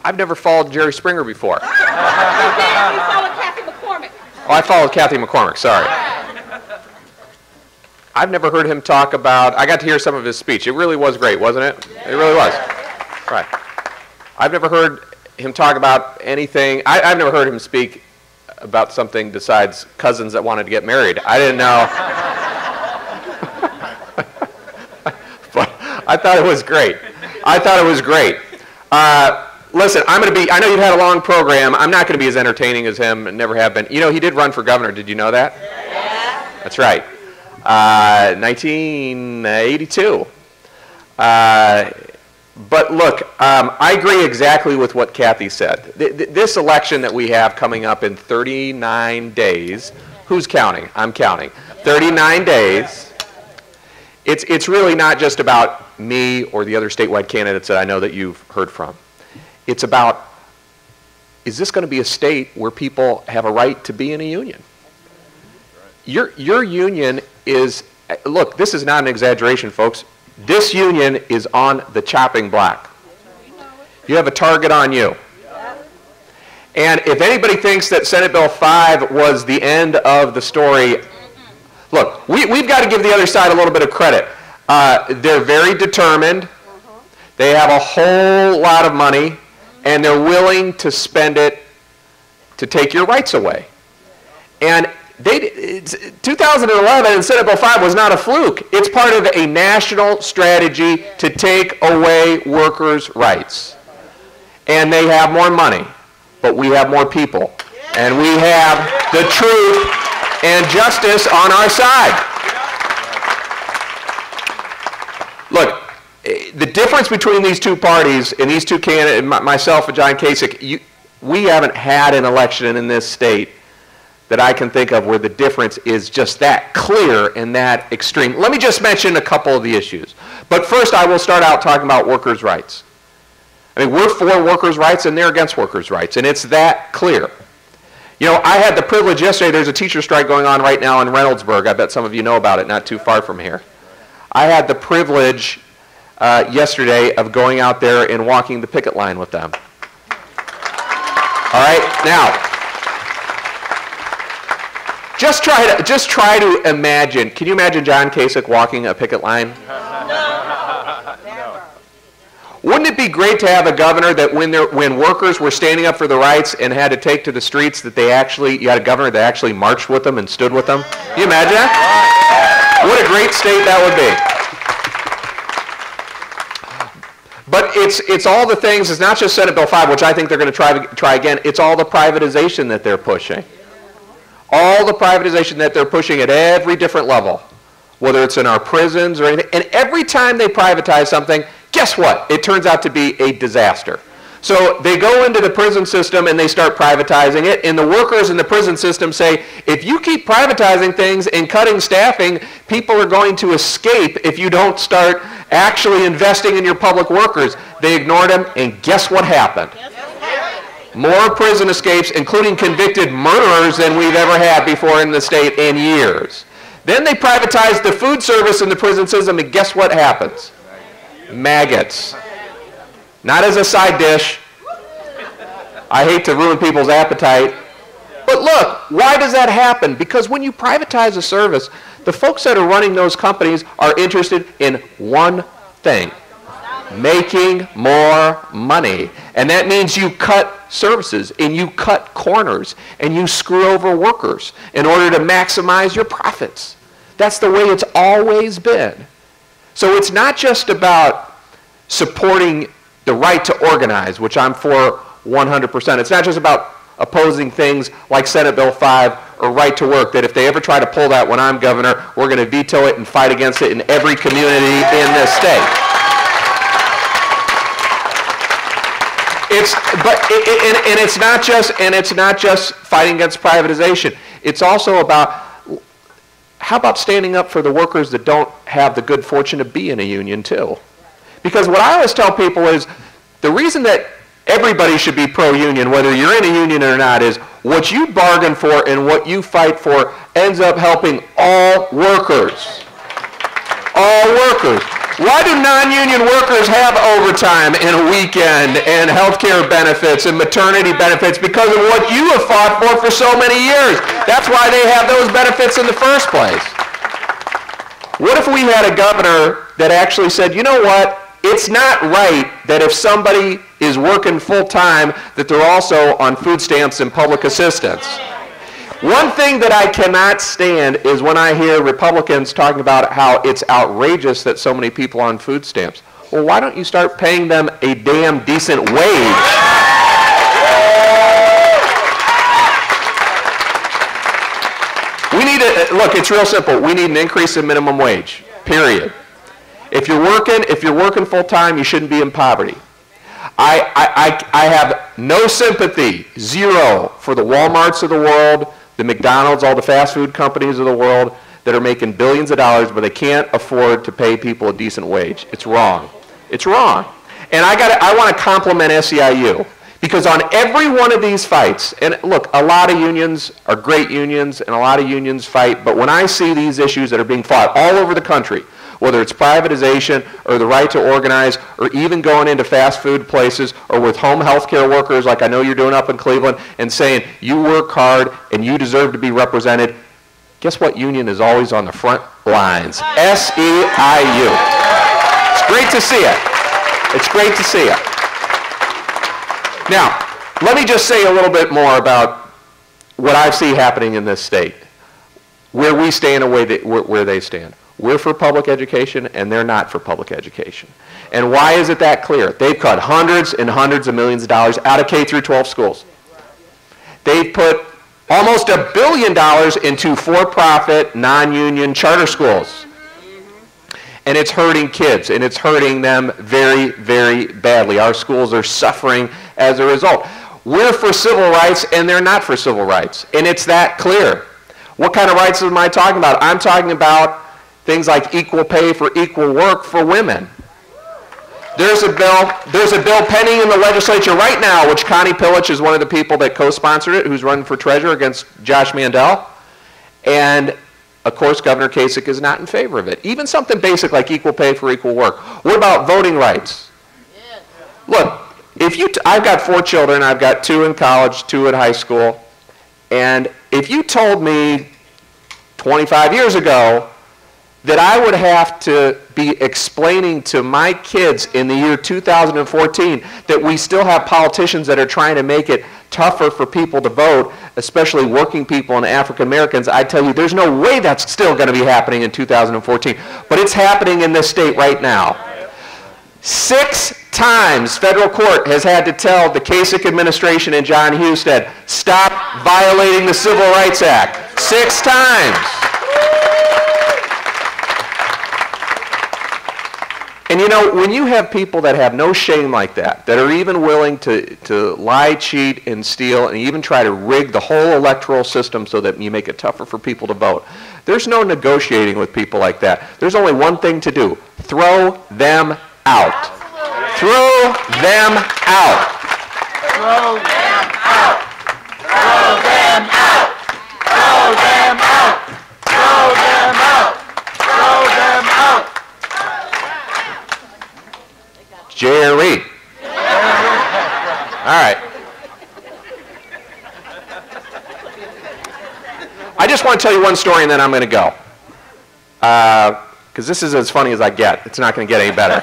I've never followed Jerry Springer before. You followed Kathy McCormick. Oh, I followed Kathy McCormick, sorry. I've never heard him talk about, I got to hear some of his speech. It really was great, wasn't it? It really was. Right. I've never heard him talk about anything. I've never heard him speak about something besides cousins that wanted to get married. I didn't know. But I thought it was great. I thought it was great. Listen, I know you've had a long program. I'm not going to be as entertaining as him, and never have been. You know, he did run for governor. Did you know that? Yeah. That's right. 1982. But look, I agree exactly with what Kathy said. This election that we have coming up in 39 days, who's counting? I'm counting. 39 days. It's really not just about me or the other statewide candidates that I know that you've heard from. It's about, is this going to be a state where people have a right to be in a union? Your union is, look, this is not an exaggeration, folks. This union is on the chopping block. You have a target on you. And if anybody thinks that Senate Bill 5 was the end of the story, look, we've got to give the other side a little bit of credit. They're very determined. They have a whole lot of money, and they're willing to spend it to take your rights away. And 2011 and Senate Bill 5 was not a fluke. It's part of a national strategy to take away workers' rights. And they have more money, but we have more people. And we have the truth and justice on our side. Look, the difference between these two parties and these two candidates, myself and John Kasich, we haven't had an election in this state that I can think of where the difference is just that clear and that extreme. Let me just mention a couple of the issues. But first, I will start out talking about workers' rights. I mean, we're for workers' rights and they're against workers' rights, and it's that clear. You know, I had the privilege yesterday, there's a teacher strike going on right now in Reynoldsburg. I bet some of you know about it, not too far from here. I had the privilege yesterday of going out there and walking the picket line with them. All right, now, just try to imagine. Can you imagine John Kasich walking a picket line? Never. Wouldn't it be great to have a governor that when workers were standing up for the rights and had to take to the streets, that you had a governor that actually marched with them and stood with them? Can you imagine that? What a great state that would be. But it's all the things. It's not just Senate Bill 5, which I think they're going to try again. It's all the privatization that they're pushing. All the privatization that they're pushing at every different level, whether it's in our prisons or anything. And every time they privatize something, guess what? It turns out to be a disaster. So they go into the prison system and they start privatizing it, and the workers in the prison system say, if you keep privatizing things and cutting staffing, people are going to escape if you don't start actually investing in your public workers. They ignored them, and guess what happened? More prison escapes, including convicted murderers, than we've ever had before in the state in years. Then they privatized the food service in the prison system, and guess what happens? Maggots. Not as a side dish. I hate to ruin people's appetite. But look, why does that happen? Because when you privatize a service, the folks that are running those companies are interested in one thing: making more money. And that means you cut services and you cut corners and you screw over workers in order to maximize your profits. That's the way it's always been. So it's not just about supporting the right to organize, which I'm for 100%. It's not just about opposing things like Senate Bill 5 or right to work, that if they ever try to pull that when I'm governor, we're going to veto it and fight against it in every community in this state. It's not just fighting against privatization. It's also about, how about standing up for the workers that don't have the good fortune to be in a union too? Because what I always tell people is, the reason that everybody should be pro-union, whether you're in a union or not, is what you bargain for and what you fight for ends up helping all workers. All workers. Why do non-union workers have overtime and a weekend and health care benefits and maternity benefits? Because of what you have fought for so many years. That's why they have those benefits in the first place. What if we had a governor that actually said, you know what, it's not right that if somebody is working full-time that they're also on food stamps and public assistance? One thing that I cannot stand is when I hear Republicans talking about how it's outrageous that so many people are on food stamps. Well, why don't you start paying them a damn decent wage? We need to, look, it's real simple. We need an increase in minimum wage, period. If you're working full-time, you shouldn't be in poverty. I have no sympathy, zero, for the Walmarts of the world, the McDonald's, all the fast food companies of the world that are making billions of dollars, but they can't afford to pay people a decent wage. It's wrong. It's wrong. And I want to compliment SEIU, because on every one of these fights, and look, a lot of unions are great unions, and a lot of unions fight, but when I see these issues that are being fought all over the country, whether it's privatization or the right to organize or even going into fast food places or with home health care workers like I know you're doing up in Cleveland and saying you work hard and you deserve to be represented, guess what union is always on the front lines? SEIU. It's great to see it. It's great to see it. Now, let me just say a little bit more about what I see happening in this state, where we stand and where they stand. We're for public education, and they're not for public education. And why is it that clear? They've cut hundreds and hundreds of millions of dollars out of K through 12 schools. They've put almost $1 billion into for-profit, non-union charter schools. And it's hurting kids, and it's hurting them very, very badly. Our schools are suffering as a result. We're for civil rights, and they're not for civil rights. And it's that clear. What kind of rights am I talking about? I'm talking about things like equal pay for equal work for women. There's a bill pending in the legislature right now, which Connie Pillich is one of the people that co-sponsored it, who's running for treasurer against Josh Mandel. And of course, Governor Kasich is not in favor of it. Even something basic like equal pay for equal work. What about voting rights? Look, I've got 4 children. I've got 2 in college, 2 at high school. And if you told me 25 years ago that I would have to be explaining to my kids in the year 2014 that we still have politicians that are trying to make it tougher for people to vote, especially working people and African Americans, I tell you, there's no way that's still going to be happening in 2014. But it's happening in this state right now. 6 times federal court has had to tell the Kasich administration and John Husted, stop violating the Civil Rights Act. 6 times. And you know, when you have people that have no shame like that, that are even willing to lie, cheat, and steal, and even try to rig the whole electoral system so that you make it tougher for people to vote, there's no negotiating with people like that. There's only one thing to do. Throw them out. Throw them out. Throw them out. Throw them out. Throw them out. Throw them out. Throw them out. Jerry. All right. I just want to tell you one story and then I'm going to go. Because this is as funny as I get. It's not going to get any better.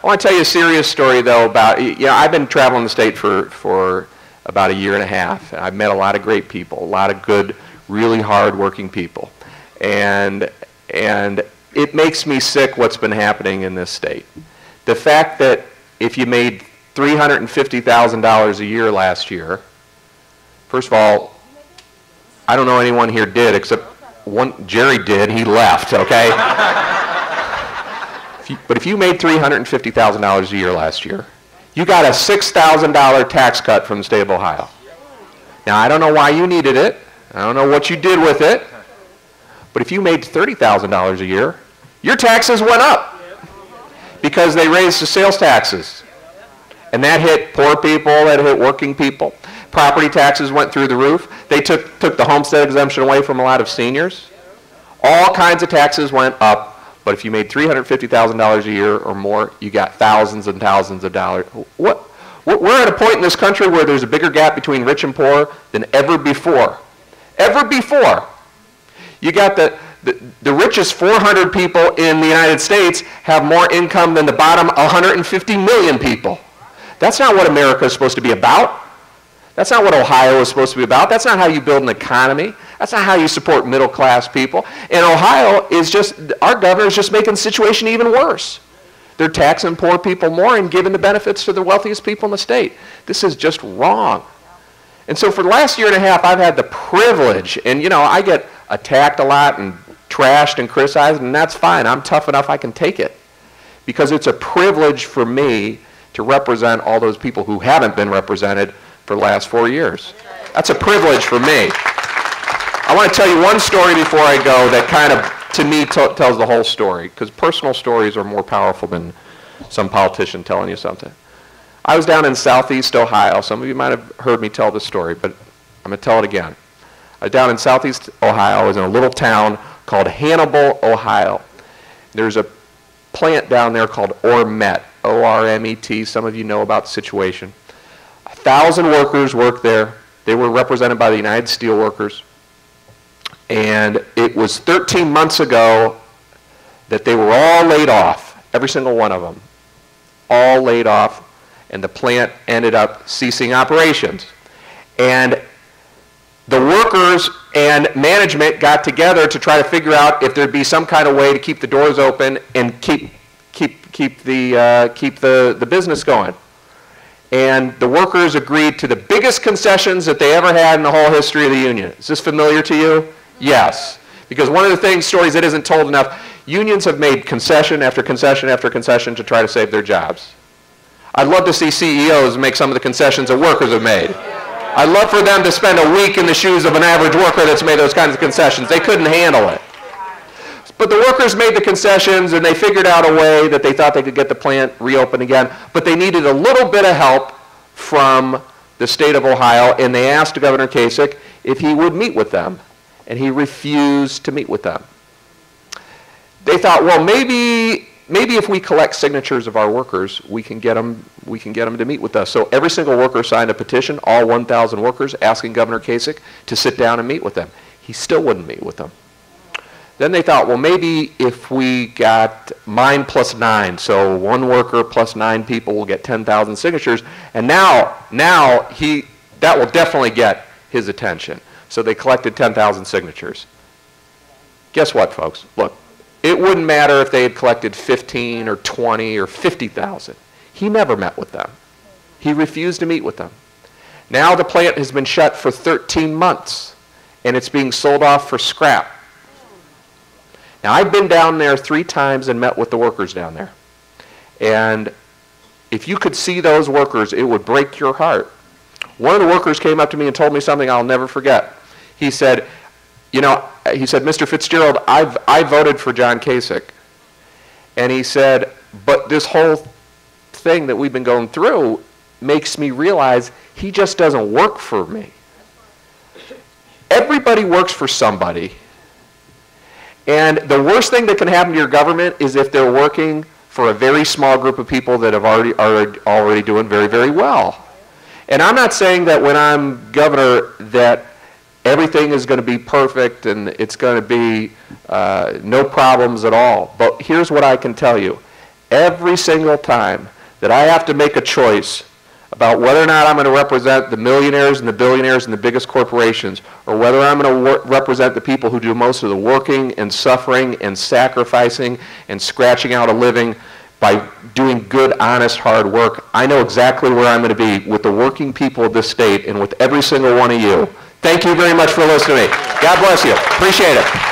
I want to tell you a serious story, though, about, I've been traveling the state for about 1.5 years. I've met a lot of great people, a lot of good, really hard-working people. And it makes me sick what's been happening in this state. The fact that if you made $350,000 a year last year, first of all, I don't know anyone here did except one, Jerry did, he left, okay? But if you made $350,000 a year last year, you got a $6,000 tax cut from the state of Ohio. Now, I don't know why you needed it. I don't know what you did with it. But if you made $30,000 a year, your taxes went up because they raised the sales taxes. And that hit poor people, that hit working people. Property taxes went through the roof. They took the homestead exemption away from a lot of seniors. All kinds of taxes went up. But if you made $350,000 a year or more, you got thousands and thousands of dollars. We're at a point in this country where there's a bigger gap between rich and poor than ever before. Ever before. You got the richest 400 people in the United States have more income than the bottom 150 million people. That's not what America is supposed to be about. That's not what Ohio is supposed to be about. That's not how you build an economy. That's not how you support middle-class people. And Ohio is just, our governor is just making the situation even worse. They're taxing poor people more and giving the benefits to the wealthiest people in the state. This is just wrong. And so for the last year and a half, I've had the privilege, and I get attacked a lot and trashed and criticized, and that's fine. I'm tough enough, I can take it. Because it's a privilege for me to represent all those people who haven't been represented for the last 4 years. That's a privilege for me. I want to tell you one story before I go that kind of, to me, tells the whole story, because personal stories are more powerful than some politician telling you something. I was down in southeast Ohio. Some of you might have heard me tell this story, but I'm going to tell it again. I was down in southeast Ohio. I was in a little town called Hannibal, Ohio. There's a plant down there called Ormet, O-R-M-E-T. Some of you know about the situation. 1,000 workers worked there. They were represented by the United Steelworkers. And it was 13 months ago that they were all laid off, every single one of them, all laid off, and the plant ended up ceasing operations. And the workers and management got together to try to figure out if there'd be some kind of way to keep the doors open and keep the business going. And the workers agreed to the biggest concessions that they ever had in the whole history of the union. Is this familiar to you? Yes. Because one of the stories that isn't told enough, unions have made concession after concession after concession to try to save their jobs. I'd love to see CEOs make some of the concessions that workers have made. I'd love for them to spend a week in the shoes of an average worker that's made those kinds of concessions. They couldn't handle it. But the workers made the concessions, and they figured out a way that they thought they could get the plant reopened again. But they needed a little bit of help from the state of Ohio, and they asked Governor Kasich if he would meet with them. And he refused to meet with them. They thought, well, maybe if we collect signatures of our workers, we can get them to meet with us. So every single worker signed a petition, all 1,000 workers, asking Governor Kasich to sit down and meet with them. He still wouldn't meet with them. Then they thought, well, maybe if we got mine plus 9, so one worker plus 9 people will get 10,000 signatures, and now that will definitely get his attention. So they collected 10,000 signatures. Guess what, folks? Look, it wouldn't matter if they had collected 15 or 20 or 50,000. He never met with them. He refused to meet with them. Now the plant has been shut for 13 months, and it's being sold off for scrap. Now, I've been down there 3 times and met with the workers down there. And if you could see those workers, it would break your heart. One of the workers came up to me and told me something I'll never forget. He said, Mr. FitzGerald, I voted for John Kasich. And he said, but this whole thing that we've been going through makes me realize he just doesn't work for me. Everybody works for somebody. And the worst thing that can happen to your government is if they're working for a very small group of people that are already doing very, very well. And I'm not saying that when I'm governor that everything is going to be perfect and it's going to be no problems at all. But here's what I can tell you. Every single time that I have to make a choice about whether or not I'm going to represent the millionaires and the billionaires and the biggest corporations, or whether I'm going to represent the people who do most of the working and suffering and sacrificing and scratching out a living by doing good, honest, hard work, I know exactly where I'm going to be with the working people of this state and with every single one of you. Thank you very much for listening to me. God bless you. Appreciate it.